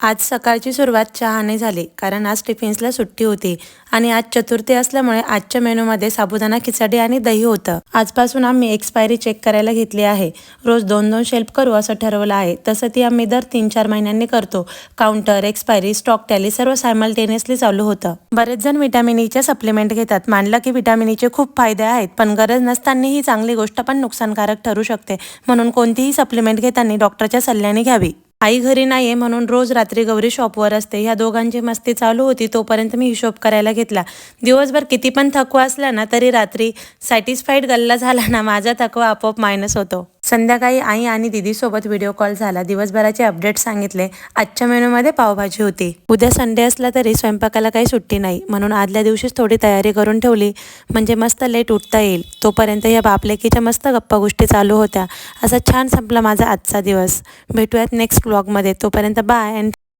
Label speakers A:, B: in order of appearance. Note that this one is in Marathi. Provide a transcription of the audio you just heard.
A: आज सकाळची सुरुवात चहाने झाली कारण आज टिफिन्सला सुट्टी होती आणि आज चतुर्थी असल्यामुळे आजच्या मेनूमध्ये साबुदाणा खिचडी आणि दही होतं। आजपासून आम्ही एक्सपायरी चेक करायला घेतली आहे। रोज 2-2 शेल्फ करू असं ठरवलं आहे। तसं ती आम्ही दर 3-4 महिन्यांनी करतो। काउंटर, एक्सपायरी, स्टॉक टॅली सर्व सायमल्टेनियसली चालू होतं। बरेच जण व्हिटॅमिन ईचे सप्लिमेंट घेतात। मानलं की व्हिटॅमिन ईचे खूप फायदे आहेत, पण गरज नसताना ही चांगली गोष्ट पण नुकसानकारक ठरू शकते। म्हणून कोणतीही सप्लिमेंट घेताना डॉक्टरच्या सल्ल्याने घ्यावी। आई घरी नाहीये म्हणून रोज रात्री गौरी शॉपवर असते। ह्या दोघांची मस्ती चालू होती तोपर्यंत मी हिशोब करायला घेतला। दिवसभर किती पण थकवा असला ना तरी रात्री सॅटिस्फाईड गल्ला झाला ना माझा थकवा आपोआप मायनस होतो। संध्याकाळी आई आणि दीदीसोबत व्हिडिओ कॉल झाला। दिवसभराचे अपडेट सांगितले। आजच्या मेनूमध्ये पावभाजी होती। उद्या संडे असला तरी स्वयंपाकाला काही सुट्टी नाही, म्हणून आदल्या दिवशीच थोडी तयारी करून ठेवली म्हणजे मस्त लेट उठता येईल। तोपर्यंत या बापलेकीच्या मस्त गप्पा गोष्टी चालू होत्या। असा छान संपला माझा आजचा दिवस। भेटूयात नेक्स्ट व्लॉगमध्ये। तोपर्यंत बाय अँड